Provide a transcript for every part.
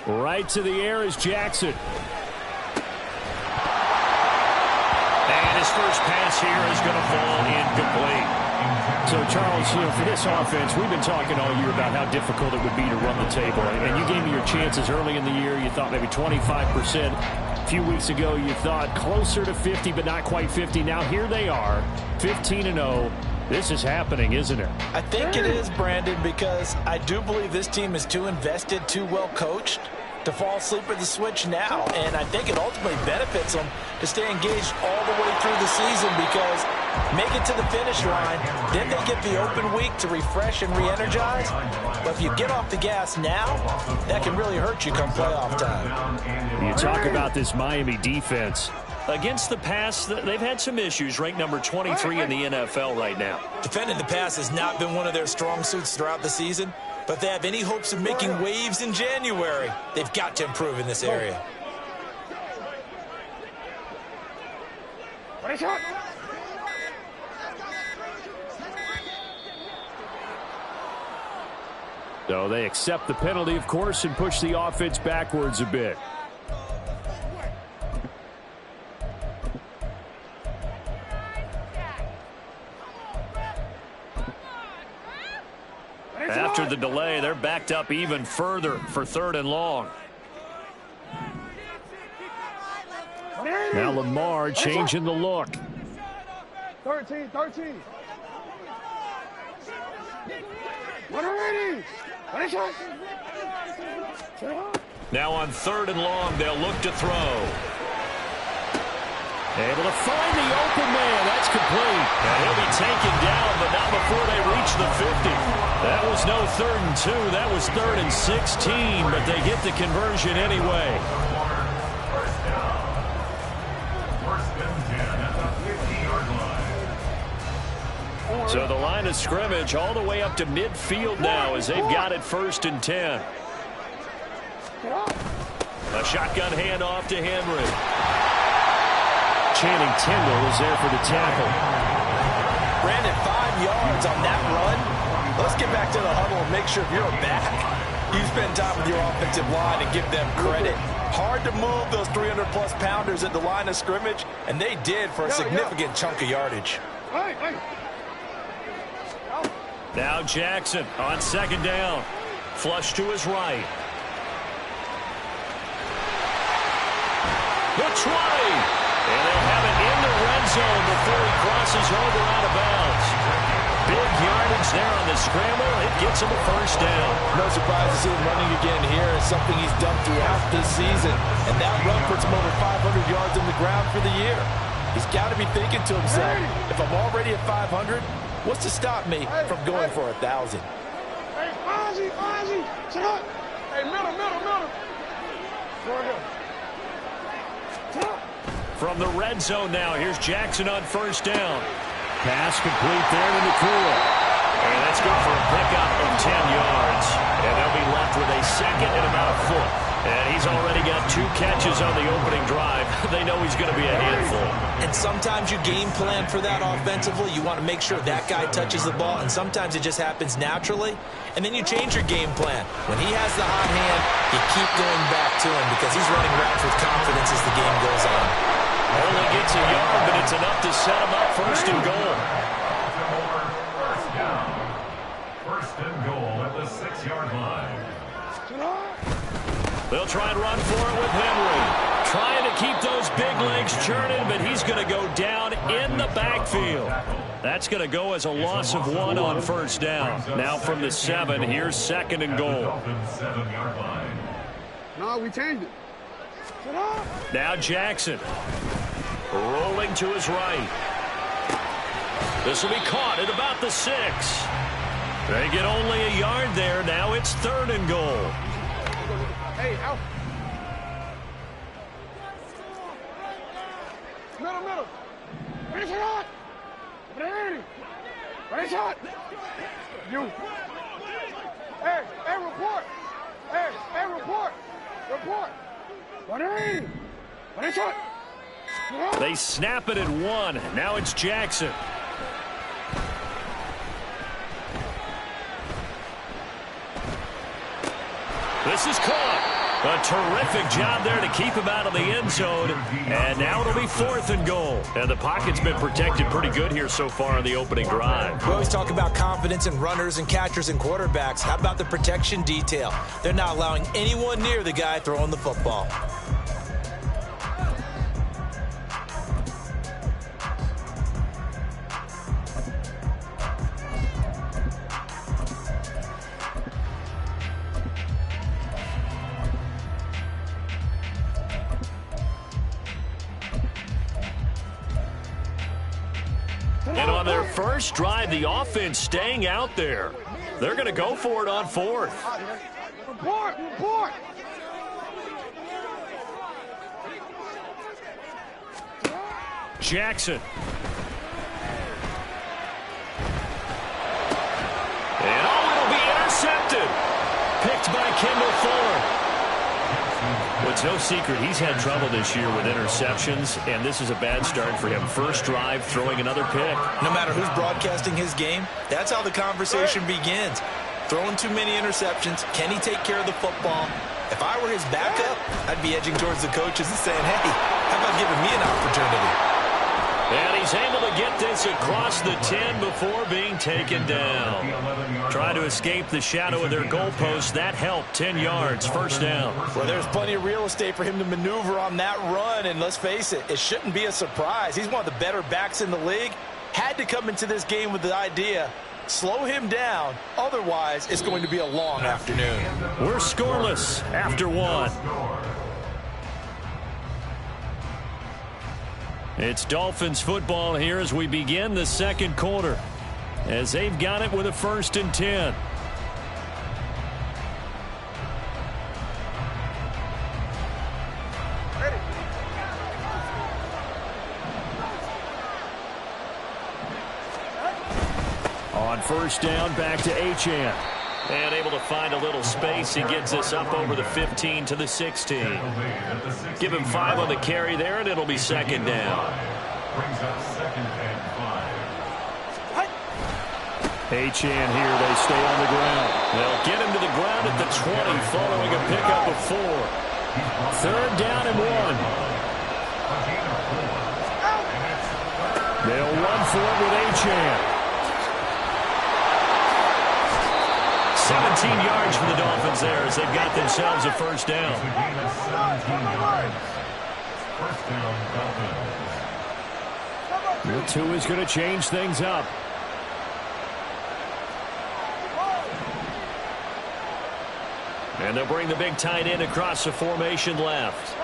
Right to the air is Jackson. And his first pass here is going to fall incomplete. So, Charles, for this offense, we've been talking all year about how difficult it would be to run the table. And you gave me your chances early in the year. You thought maybe 25%. A few weeks ago, you thought closer to 50, but not quite 50. Now, here they are, 15-0. This is happening, isn't it? I think it is, Brandon, because I do believe this team is too invested, too well coached to fall asleep at the switch now. And I think it ultimately benefits them to stay engaged all the way through the season, because make it to the finish line, then they get the open week to refresh and re-energize. But if you get off the gas now, that can really hurt you come playoff time. You talk about this Miami defense. Against the pass, they've had some issues, ranked number 23 in the NFL right now. Defending the pass has not been one of their strong suits throughout the season, but if they have any hopes of making waves in January, they've got to improve in this area. So they accept the penalty, of course, and push the offense backwards a bit. After the delay, they're backed up even further for 3rd and long. Now Lamar changing the look. 13. Now on 3rd and long, they'll look to throw. Able to find the open man. That's complete. And he'll be taken down, but not before they reach the 50. That was no 3rd and 2. That was 3rd and 16, but they get the conversion anyway. So the line of scrimmage all the way up to midfield now as they've got it 1st and 10. A shotgun handoff to Henry. Channing Tindall is there for the tackle. Brandon, 5 yards on that run. Let's get back to the huddle and make sure if you're back, you spend time with your offensive line and give them credit. Hard to move those 300-plus pounders at the line of scrimmage, and they did for a significant chunk of yardage. Now Jackson on 2nd down. Flush to his right. The try. And they'll have it in the red zone before he crosses over out of bounds. Big yardage there on the scramble. It gets him a 1st down. No surprise to see him running again here. It's something he's done throughout this season. And that run puts him over 500 yards on the ground for the year. He's got to be thinking to himself, if I'm already at 500, what's to stop me from going for 1,000? Hey, Ozzie, shut up. Hey, middle. Go ahead. Shut up. From the red zone now, here's Jackson on 1st down. Pass complete there to Nakua. And that's good for a pickup of 10 yards. And they'll be left with a 2nd and about a foot. And he's already got 2 catches on the opening drive. They know he's going to be a handful. And sometimes you game plan for that offensively. You want to make sure that guy touches the ball, and sometimes it just happens naturally. And then you change your game plan. When he has the hot hand, you keep going back to him because he's running routes with confidence as the game goes on. Only gets a yard, but it's enough to set him up 1st and goal. First and goal at the 6-yard line. They'll try and run for it with Henry. Trying to keep those big legs churning, but he's going to go down in the backfield. That's going to go as a loss of 1 on 1st down. Now from the 7, here's 2nd and goal. No, we changed it. Now Jackson. Rolling to his right. This will be caught at about the 6. They get only a yard there. Now it's 3rd and goal. Hey, out. Middle. Finish it out. Finish out. You. Hey, report. Hey, report. Report. Finish out. They snap it at 1. Now it's Jackson. This is caught. A terrific job there to keep him out of the end zone. And now it'll be 4th and goal. And the pocket's been protected pretty good here so far in the opening drive. We always talk about confidence in runners and catchers and quarterbacks. How about the protection detail? They're not allowing anyone near the guy throwing the football. And on their first drive, the offense staying out there. They're going to go for it on 4th. Report! Report! Jackson. And it'll be intercepted. Picked by Kendall Fuller. It's no secret he's had trouble this year with interceptions, and this is a bad start for him. First drive, throwing another pick. No matter who's broadcasting his game, that's how the conversation begins. Throwing too many interceptions, can he take care of the football? If I were his backup, I'd be edging towards the coaches and saying, hey, how about giving me an opportunity? And he's able to get this across the 10 before being taken down. Trying to escape the shadow of their goalpost. That helped. 10 yards, first down. Well, there's plenty of real estate for him to maneuver on that run. And let's face it, it shouldn't be a surprise. He's one of the better backs in the league. Had to come into this game with the idea, slow him down. Otherwise, it's going to be a long afternoon. We're scoreless after 1. It's Dolphins football here as we begin the second quarter, as they've got it with a 1st and 10. On first down, back to Achane. And able to find a little space. He gets this up over the 15 to the 16. Give him 5 on the carry there, and it'll be 2nd down. Brings up 2nd and 5. Achane here, they stay on the ground. They'll get him to the ground at the 20 following a pickup of 4. 3rd down and 1. They'll run for it with Achane. 17 yards for the Dolphins there as they've got themselves a first down. It's a gain of 17 yards. First down, Dolphins. The 2 is going to change things up. And they'll bring the big tight end across the formation left.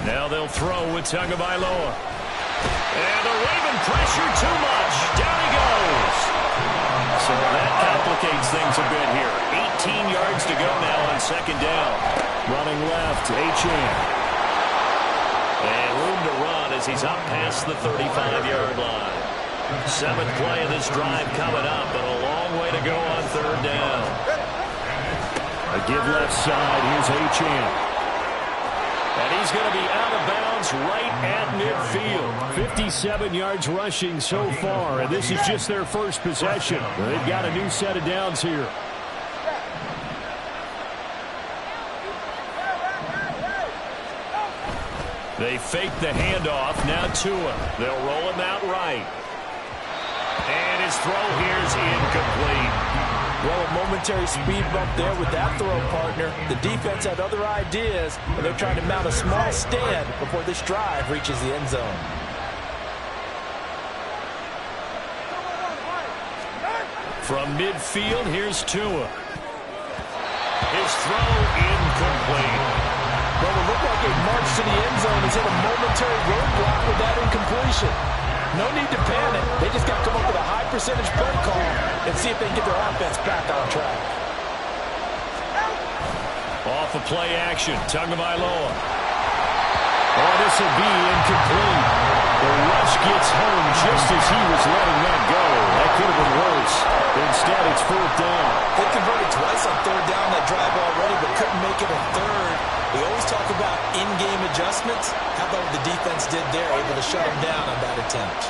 Now they'll throw with Tagovailoa. And the Raven pressure too much. Down he goes. So that complicates things a bit here. 18 yards to go now on 2nd down. Running left, Achane. And room to run as he's up past the 35-yard line. 7th play of this drive coming up, but a long way to go on 3rd down. A give left side, here's Achane. And he's going to be out of bounds right at midfield. 57 yards rushing so far, and this is just their first possession. They've got a new set of downs here. They fake the handoff. Now Tua. They'll roll him out right. And his throw here is incomplete. Well, a momentary speed bump there with that throw, partner. The defense had other ideas, and they're trying to mount a small stand before this drive reaches the end zone. From midfield, here's Tua. His throw incomplete. Well, it looked like a march to the end zone is in a momentary roadblock with that incompletion. No need to panic. They just got to come up with a high percentage play call and see if they can get their offense back on track. Off of play action, Tagovailoa. Oh, this will be incomplete. The rush gets home just as he was letting that go. That could have been worse. Instead, it's 4th down. They converted twice on 3rd down that drive already, but couldn't make it a 3rd. We always talk about in-game adjustments. How about what the defense did there, able to shut them down on that attempt?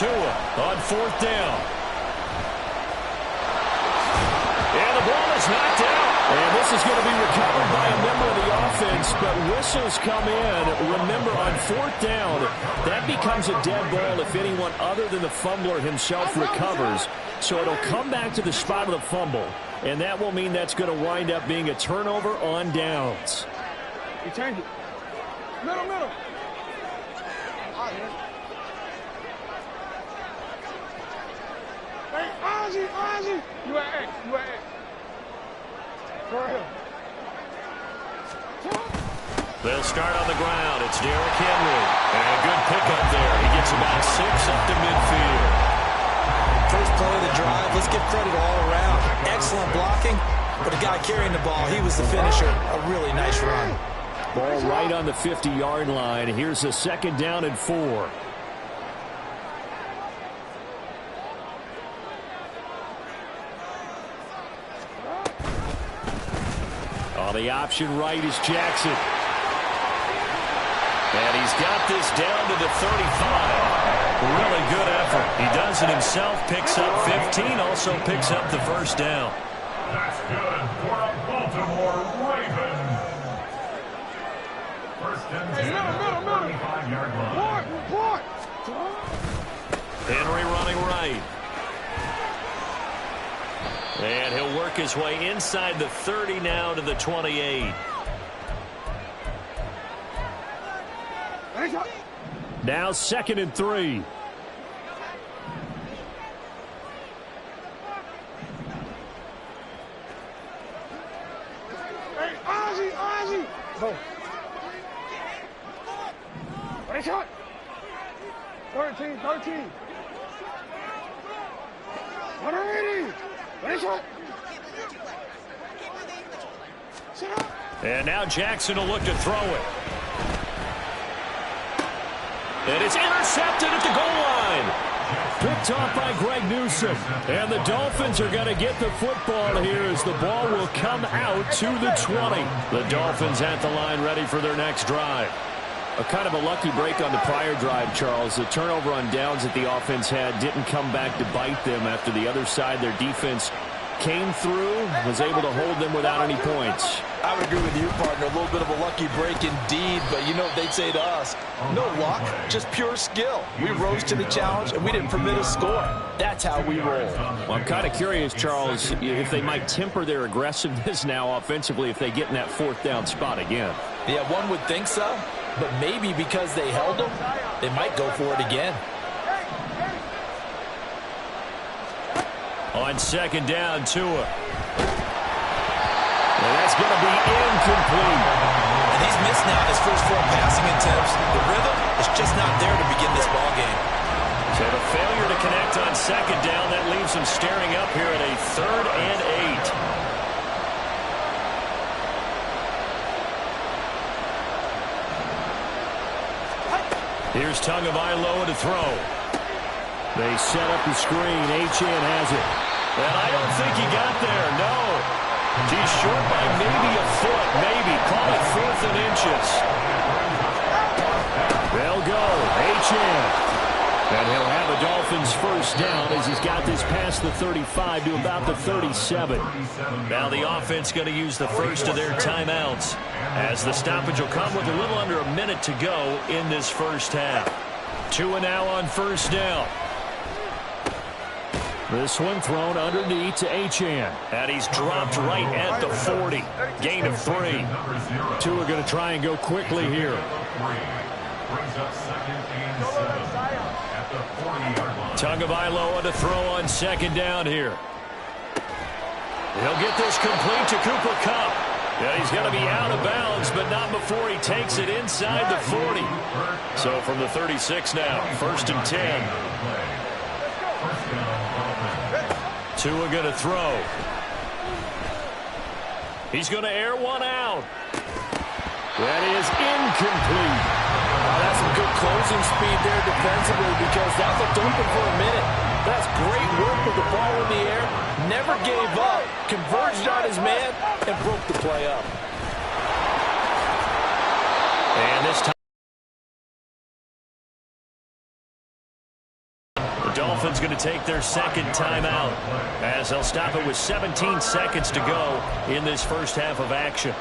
Tua on 4th down. And the ball is knocked out. And this is going to be recovered by a member of the offense, but whistles come in. Remember, on 4th down, that becomes a dead ball if anyone other than the fumbler himself recovers. So it'll come back to the spot of the fumble, and that will mean that's going to wind up being a turnover on downs. You change it. Middle, middle. Hey, Ozzie. You at X. Go ahead. They'll start on the ground. It's Derrick Henry. And a good pickup there. He gets about 6 up to midfield. First play of the drive. Let's give credit all around. Excellent blocking. But the guy carrying the ball, he was the finisher. A really nice run. Ball right on the 50-yard line. Here's a 2nd down and 4. On the option right is Jackson. And he's got this down to the 35. Really good effort. He does it himself, picks up 15, also picks up the 1st down. That's good for a Baltimore Raven. 1st and 10 at the 35-yard line. Report. Henry running right. And he'll work his way inside the 30 now to the 28. Now 2nd and 3. Hey, Ozzie. Go. Ready, shot. 13. 180. Ready, shot. Sit up. And now Jackson will look to throw it. And it's intercepted at the goal line. Picked off by Greg Newsome. And the Dolphins are going to get the football here as the ball will come out to the 20. The Dolphins at the line ready for their next drive. A kind of a lucky break on the prior drive, Charles. The turnover on downs that the offense had didn't come back to bite them after the other side. Their defense came through, was able to hold them without any points. I would agree with you, partner. A little bit of a lucky break indeed, but you know what they'd say to us? No luck, just pure skill. We rose to the challenge, and we didn't permit a score. That's how we roll. Well, I'm kind of curious, Charles, if they might temper their aggressiveness now offensively if they get in that 4th down spot again. Yeah, one would think so, but maybe because they held them, they might go for it again. On 2nd down, Tua. And that's going to be incomplete. And he's missed now his first 4 passing attempts. The rhythm is just not there to begin this ball game. So the failure to connect on 2nd down, that leaves him staring up here at a 3rd and 8. Here's Tagovailoa to throw. They set up the screen. Achane has it. And I don't think he got there, no. He's short by maybe a foot, maybe. Call it 4th and inches. They'll go. Achane. And he'll have a Dolphins 1st down as he's got this past the 35 to about the 37. Now the offense going to use the first of their timeouts as the stoppage will come with a little under a minute to go in this first half. Tua now on 1st down. This one thrown underneath to Achane. And he's dropped right at the 40. Gain of 3. Tua going to try and go quickly here. Brings up 2nd and 7 at the 40-yard line. Tagovailoa to throw on 2nd down here. He'll get this complete to Cooper Kupp. Yeah, he's going to be out of bounds, but not before he takes it inside the 40. So from the 36 now, 1st and 10. Tua going to throw. He's going to air one out. That is incomplete. That's some good closing speed there defensively because that looked open for a minute. That's great work with the ball in the air. Never gave up. Converged on his man and broke the play up. And this time. to take their second timeout, as they'll stop it with 17 seconds to go in this first half of action.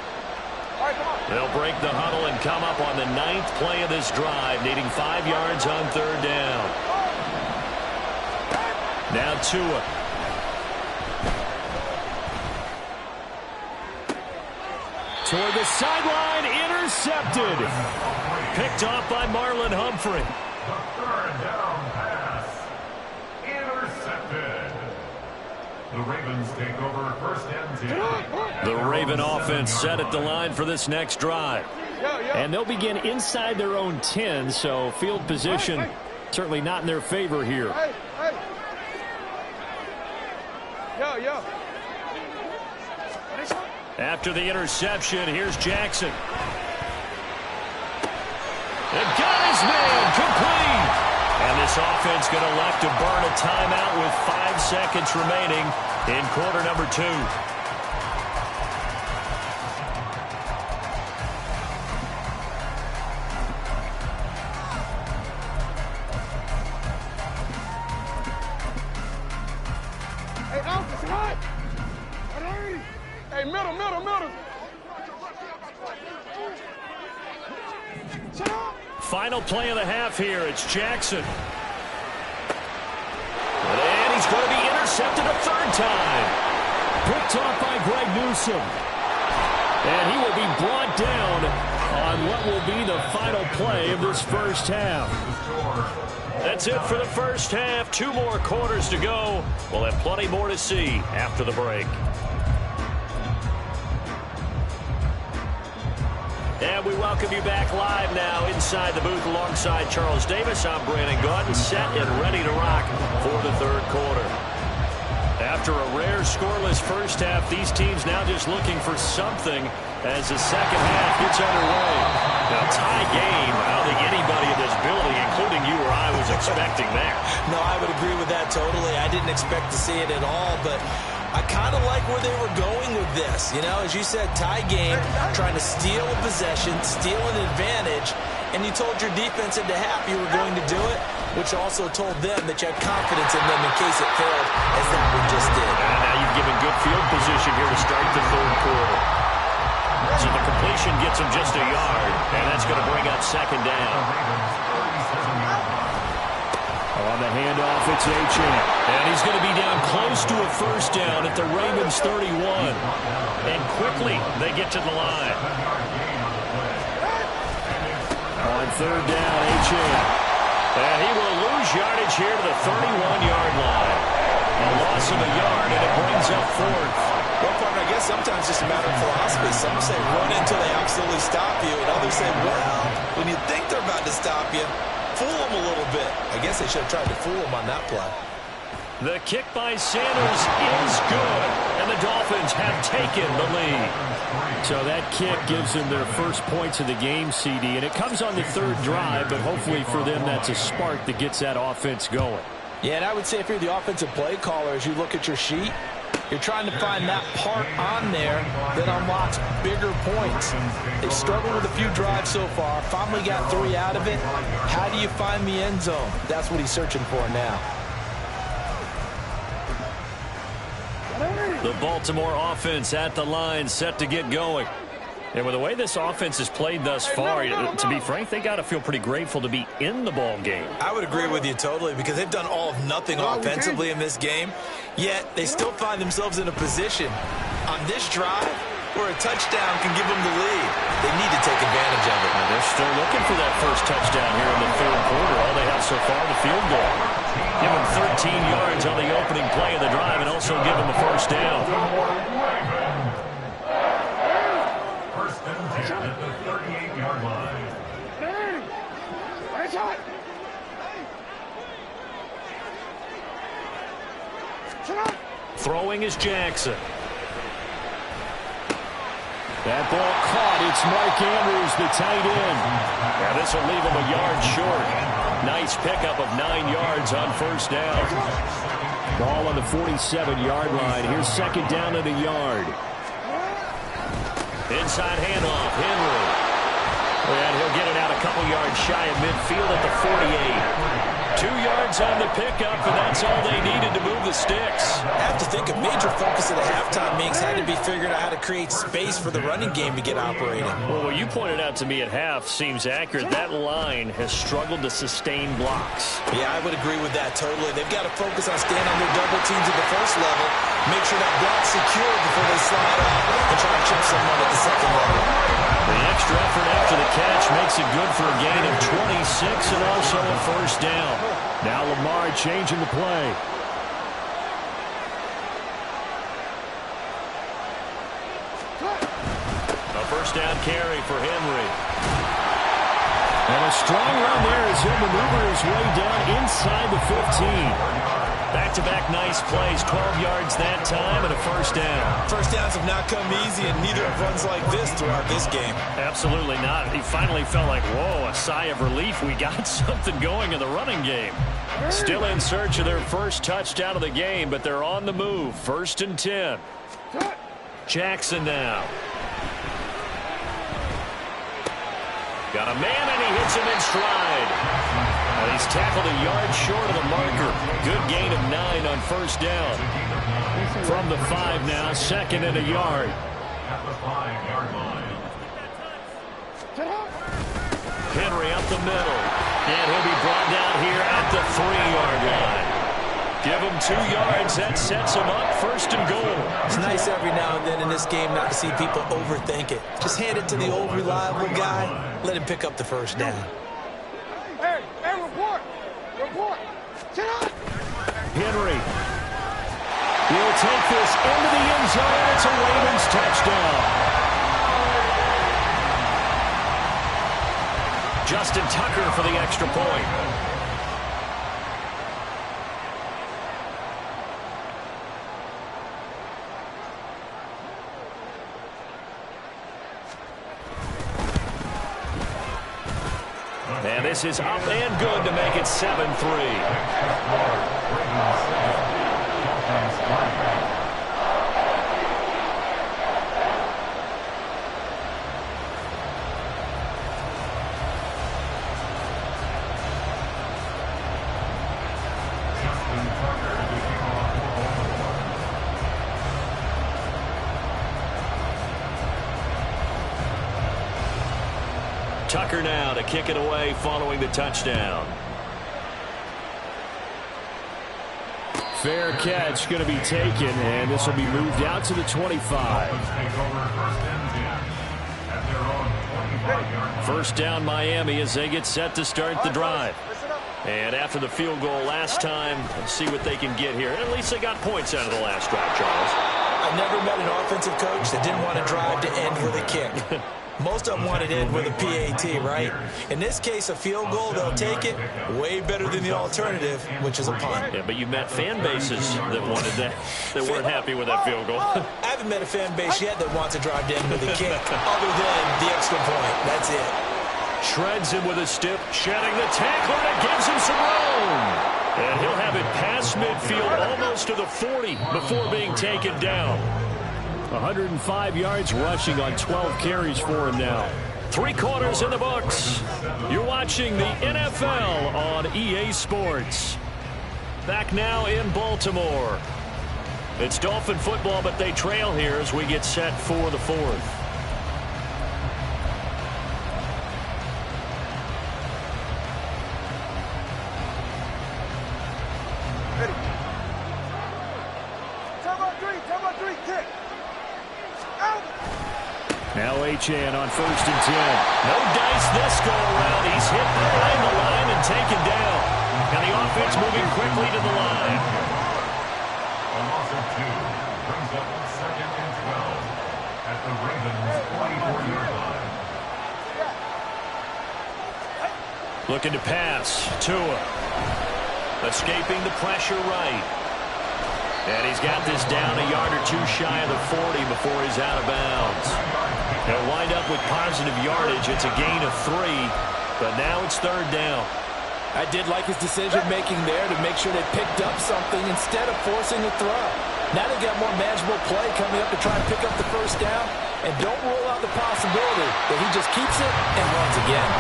They'll break the huddle and come up on the 9th play of this drive, needing 5 yards on third down. Now Tua. Toward the sideline, intercepted. Picked off by Marlon Humphrey. The third down pass. Intercepted. The Ravens take over first and 10. The Raven offense set at the line for this next drive. And they'll begin inside their own 10, so field position certainly not in their favor here. After the interception, here's Jackson. And got his man complete. And this offense going to elect to burn a timeout with 5 seconds remaining in quarter number 2. Hey, Alpha, come on. Hey, middle. Shut up. Final play of the half here. It's Jackson. And he's going to be intercepted a third time. Picked off by Greg Newsome. And he will be brought down on what will be the final play of this first half. That's it for the first half. 2 more quarters to go. We'll have plenty more to see after the break. And we welcome you back live now inside the booth alongside Charles Davis. I'm Brandon Gaudin, set and ready to rock for the third quarter. After a rare scoreless first half, these teams now just looking for something as the second half gets underway. Now, tie game, I don't think anybody in this building, including you or I, was expecting that. No, I would agree with that totally. I didn't expect to see it at all, but I kind of like where they were going with this. You know, as you said, tie game, trying to steal a possession, steal an advantage, and you told your defense at the half you were going to do it, which also told them that you had confidence in them in case it failed, as that one just did. And now you've given good field position here to start the third quarter. So the completion gets him just a yard, and that's going to bring up second down. On the handoff, it's Achane. And he's going to be down close to a first down at the Ravens 31. And quickly, they get to the line. On third down, Achane. And he will lose yardage here to the 31-yard line. A loss of a yard, and it brings up fourth. Well, partner, I guess sometimes it's just a matter of philosophy. Some say run until they absolutely stop you, and others say, well, when you think they're about to stop you, fool them a little bit. I guess they should have tried to fool them on that play. The kick by Sanders is good, and the Dolphins have taken the lead. So that kick gives them their first points of the game, CD, and it comes on the third drive, but hopefully for them that's a spark that gets that offense going. Yeah, and I would say if you're the offensive play caller, as you look at your sheet, you're trying to find that part on there that unlocks bigger points. They've struggled with a few drives so far, finally got 3 out of it. How do you find the end zone? That's what he's searching for now. The Baltimore offense at the line, set to get going. And with the way this offense has played thus far, to be frank, they got to feel pretty grateful to be in the ball game. I would agree with you totally, because they've done all of nothing offensively in this game, yet they still find themselves in a position on this drive where a touchdown can give them the lead. They need to take advantage of it. And they're still looking for that first touchdown here in the third quarter. All they have so far, the field goal. Give them 13 yards on the opening play of the drive and also give them a first down. First and 10 at the 38-yard line. Throwing is Jackson. That ball caught. It's Mark Andrews, the tight end. Now this will leave him a yard short. Nice pickup of 9 yards on first down. Ball on the 47-yard line. Here's second down at a yard. Inside handoff, Henry. And he'll get it out a couple yards shy of midfield at the 48. 2 yards on the pickup, and that's all they needed to move the sticks. I have to think a major focus of the halftime meetings had to be figuring out how to create space for the running game to get operating. Well, what you pointed out to me at half seems accurate. That line has struggled to sustain blocks. Yeah, I would agree with that totally. They've got to focus on staying on their double teams at the first level, make sure that block's secure before they slide off and try to chip someone at the second level. The extra effort after the catch makes it good for a gain of 26 and also a first down. Now Lamar changing the play. A first down carry for Henry. And a strong run there as he'll maneuver his way down inside the 15. Back-to-back nice plays, 12 yards that time and a first down. First downs have not come easy, and neither have runs like this throughout this game. Absolutely not. He finally felt like, whoa, a sigh of relief. We got something going in the running game. Still in search of their first touchdown of the game, but they're on the move. 1st and 10. Jackson now. Got a man, and he hits him in stride. And he's tackled a yard short of the marker. Good gain of 9 on first down. From the 5 now, 2nd and a yard. At the 5-yard line. Henry up the middle. And he'll be brought down here at the 3-yard line. Give him 2 yards. That sets him up 1st and goal. It's nice every now and then in this game not to see people overthink it. Just hand it to the old reliable guy. Let him pick up the first down. Hey, report! Report! Sit up! Henry will take this into the end zone. It's a Ravens touchdown. Justin Tucker for the extra point. And this is up and good to make it 7-3. Tucker now to kick it away following the touchdown. Fair catch going to be taken, and this will be moved out to the 25. First down Miami as they get set to start the drive. And after the field goal last time, let's see what they can get here. At least they got points out of the last drive, Charles. I've never met an offensive coach that didn't want to drive to end with a kick. Most of them want it to end with a PAT, right? In this case, a field goal, they'll take it. Way better than the alternative, which is a punt. Yeah, but you met fan bases that wanted that, that weren't happy with that field goal. I haven't met a fan base yet that wants to drive to end with a kick, other than the extra point. That's it. Shreds him with a stiff, shedding the tackler that gives him some room. And he'll have it past midfield, almost to the 40, before being taken down. 105 yards rushing on 12 carries for him now. 3 quarters in the books. You're watching the NFL on EA Sports. Back now in Baltimore. It's Dolphin football, but they trail here as we get set for the 4th. Now Achane on 1st and 10. No dice this go around. He's hit behind the line and taken down. And the offense moving quickly to the line. A loss of 2 brings up 2nd and 12 at the Ravens 24-yard line. Looking to pass. Tua. Escaping the pressure right. And he's got this down a yard or 2 shy of the 40 before he's out of bounds. He'll wind up with positive yardage. It's a gain of 3, but now it's 3rd down. I did like his decision-making there to make sure they picked up something instead of forcing the throw. Now they've got more manageable play coming up to try and pick up the first down, and don't rule out the possibility that he just keeps it and runs again.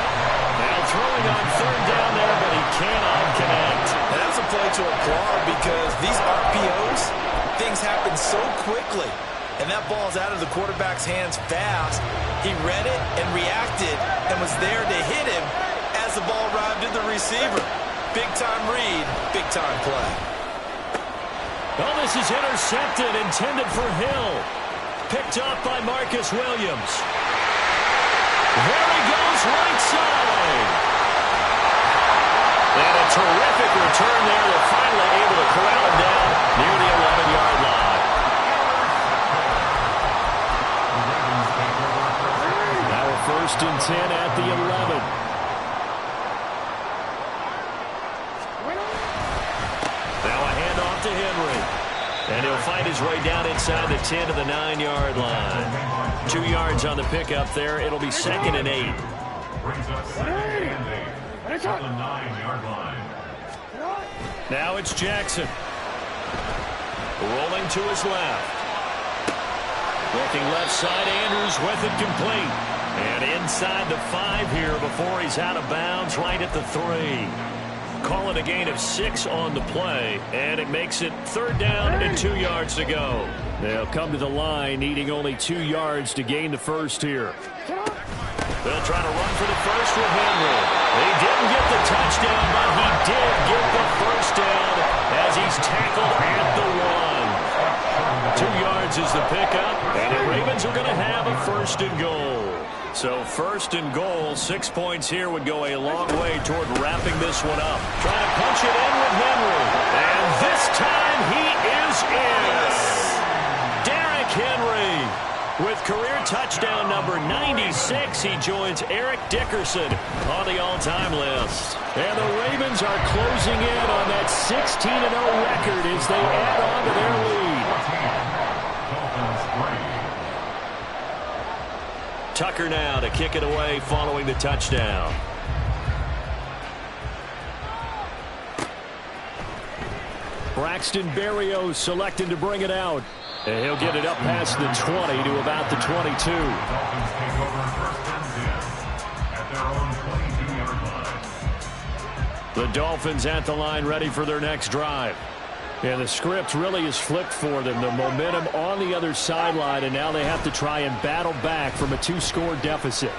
Now throwing on 3rd down there, but he cannot connect. applaud because these RPOs, things happen so quickly. And that ball's out of the quarterback's hands fast. He read it and reacted and was there to hit him as the ball arrived at the receiver. Big-time read, big-time play. Well, this is intercepted, intended for Hill. Picked up by Marcus Williams. There he goes, right side. And a terrific return there. They're finally able to corral him down near the 11-yard line. Now a 1st and 10 at the 11. Now a handoff to Henry. And he'll find his way down inside the 10 to the 9-yard line. 2 yards on the pickup there. It'll be 2nd and 8. Brings up 2nd and 8 at the 9-yard line. Now it's Jackson. Rolling to his left. Looking left side, Andrews with it complete. And inside the 5 here before he's out of bounds, right at the 3. Call it a gain of 6 on the play, and it makes it 3rd down and 2 yards to go. They'll come to the line needing only 2 yards to gain the 1st here. They'll try to run for the 1st with Henry. He didn't get the touchdown, but he did get the 1st down as he's tackled at the 1. 2 yards is the pickup, and the Ravens are going to have a 1st and goal. So 1st and goal, 6 points here would go a long way toward wrapping this one up. Trying to punch it in with Henry. And this time he is in. Derrick Henry with career touchdown number 96. He joins Eric Dickerson on the all-time list. And the Ravens are closing in on that 16-0 record as they add on to their lead. Tucker now to kick it away following the touchdown. Braxton Berrios selecting to bring it out. And he'll get it up past the 20 to about the 22. Dolphins take over 1st and 10 at their own 22-yard line. The Dolphins at the line ready for their next drive. And the script really is flipped for them. The momentum on the other sideline, and now they have to try and battle back from a 2-score deficit.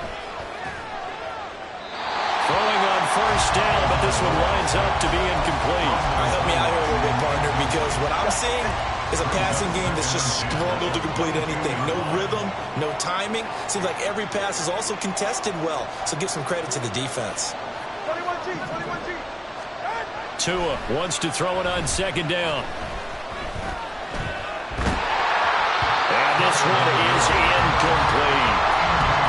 Throwing on 1st down, but this one winds up to be incomplete. All right, help me out here a little bit, partner, because what I'm seeing is a passing game that's just struggled to complete anything. No rhythm, no timing. Seems like every pass is also contested well, so give some credit to the defense. 21G, 21G. Tua wants to throw it on 2nd down. And this one is incomplete.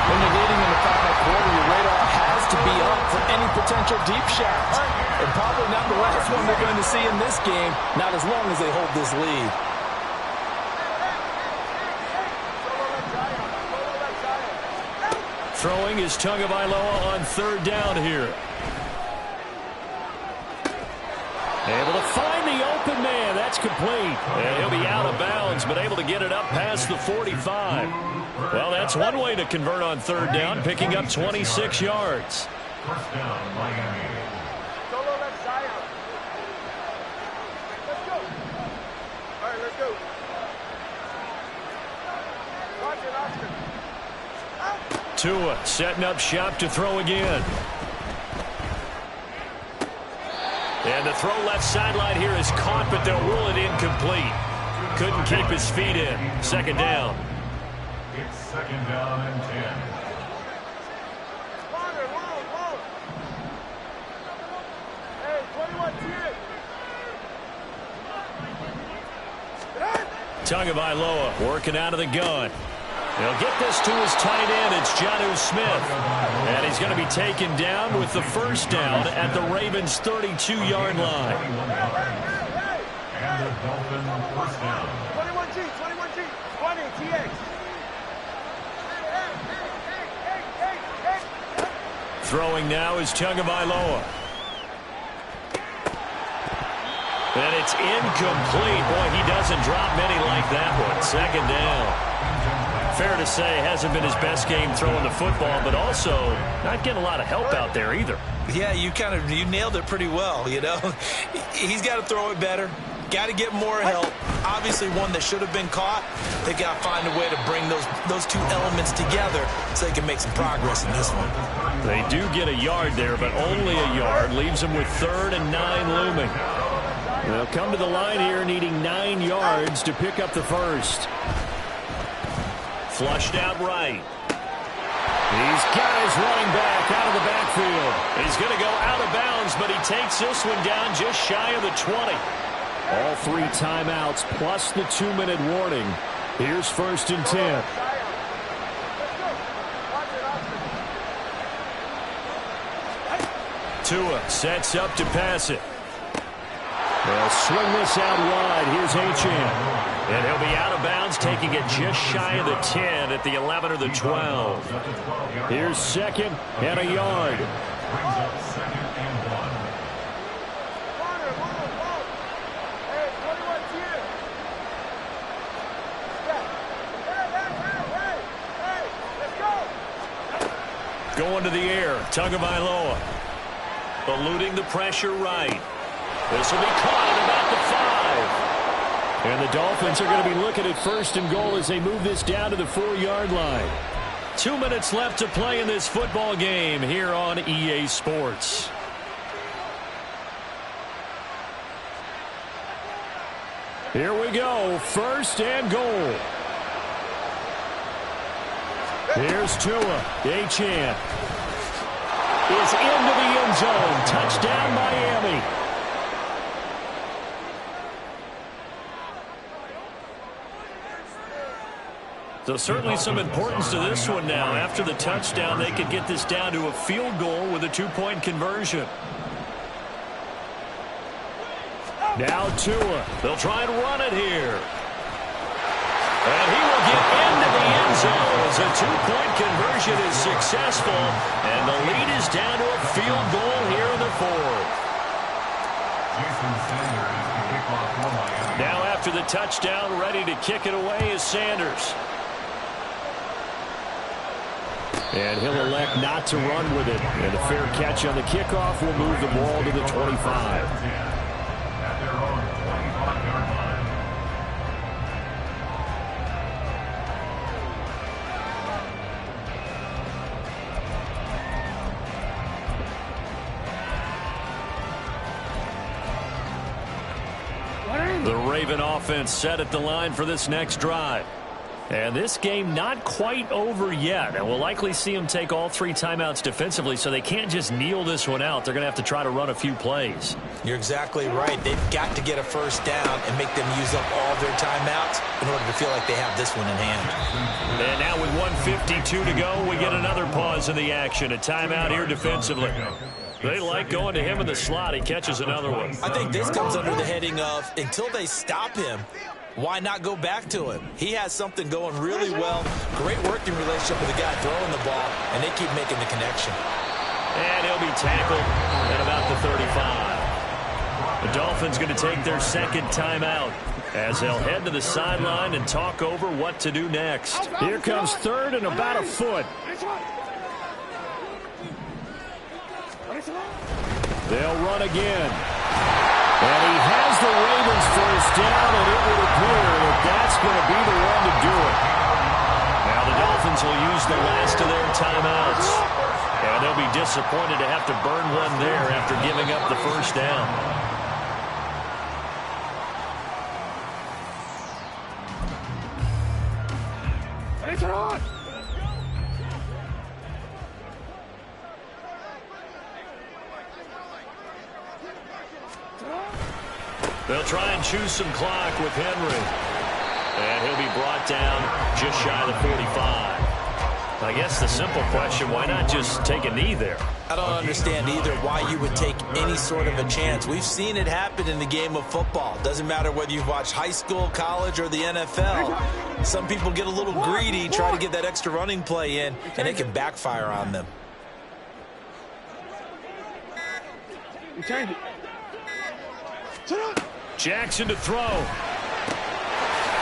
When you're leading in the final quarter, your radar has to be up for any potential deep shots. And probably not the last one they're going to see in this game, not as long as they hold this lead. Throwing is Tagovailoa on 3rd down here. Able to find the open man. That's complete. And he'll be out of bounds, but able to get it up past the 45. Well, that's one way to convert on 3rd down, picking up 26 yards. 1st down, Miami. Solo left side. Let's go. All right, let's go. Watch it, Oscar. Tua setting up shop to throw again. And the throw left sideline here is caught, but they'll rule it incomplete. Couldn't keep his feet in. 2nd down. It's 2nd down and 10. Hey, 21G. Tagovailoa working out of the gun. He'll get this to his tight end. It's Jonnu Smith. And he's going to be taken down with the 1st down at the Ravens' 32-yard line. And the Dolphins 1st down. 21G, 20, TX. Throwing now is Tagovailoa. And it's incomplete. Boy, he doesn't drop many like that one. 2nd down. fair to say hasn't been his best game throwing the football, but also not getting a lot of help out there either. Yeah, you nailed it pretty well, you know. He's got to throw it better. Got to get more help. Obviously one that should have been caught. They got to find a way to bring those two elements together so they can make some progress in this one. They do get a yard there, but only a yard. Leaves them with 3rd and 9 looming. They'll come to the line here needing 9 yards to pick up the first. Flushed out right. These guys running back out of the backfield. He's going to go out of bounds, but he takes this one down just shy of the 20. All 3 timeouts plus the 2-minute warning. Here's 1st and 10. Tua sets up to pass it. They'll swing this out wide. Here's Achane. And he'll be out of bounds, taking it just shy of the 10 at the 11 or the 12. Here's 2nd and a yard. Brings up 2nd and 1. Hey, 21 here. Hey, let's go. Going to the air, Tagovailoa. Eluding the pressure right. This will be caught at about the 5. And the Dolphins are going to be looking at 1st and goal as they move this down to the 4-yard line. 2 minutes left to play in this football game here on EA Sports. Here we go. 1st and goal. Here's Tua. Achane is into the end zone. Touchdown, Miami. So certainly some importance to this one now. After the touchdown, they could get this down to a field goal with a 2-point conversion. Now Tua. They'll try and run it here. And he will get into the end zone as a 2-point conversion is successful. And the lead is down to a field goal here in the 4th. Jason Sanders to kick off for Miami. Now after the touchdown, ready to kick it away is Sanders. And he'll elect not to run with it. And a fair catch on the kickoff will move the ball to the 25. At their own 25-yard line. The Raven offense set at the line for this next drive. And this game not quite over yet. And we'll likely see them take all 3 timeouts defensively, so they can't just kneel this one out. They're going to have to try to run a few plays. You're exactly right. They've got to get a first down and make them use up all their timeouts in order to feel like they have this one in hand. And now with 1:52 to go, we get another pause in the action. A timeout here defensively. They like going to him in the slot. He catches another one. I think this comes under the heading of until they stop him, why not go back to him? He has something going really well. Great working relationship with the guy throwing the ball, and they keep making the connection. And he'll be tackled at about the 35. The Dolphins going to take their 2nd timeout as they'll head to the sideline and talk over what to do next. Here comes 3rd and about a foot. They'll run again. And he has the Ravens first down, and it would appear that that's going to be the one to do it. Now the Dolphins will use the last of their timeouts. And they'll be disappointed to have to burn one there after giving up the first down. They'll try and choose some clock with Henry. And he'll be brought down just shy of the 45. I guess the simple question, why not just take a knee there? I don't understand either why you would take any sort of a chance. We've seen it happen in the game of football. Doesn't matter whether you've watched high school, college, or the NFL. Some people get a little greedy, try to get that extra running play in, and it can backfire on them. You change it. Jackson to throw.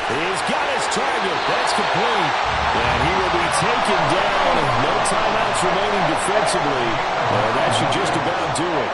He's got his target. That's complete. And he will be taken down. No timeouts remaining defensively. That should just about do it.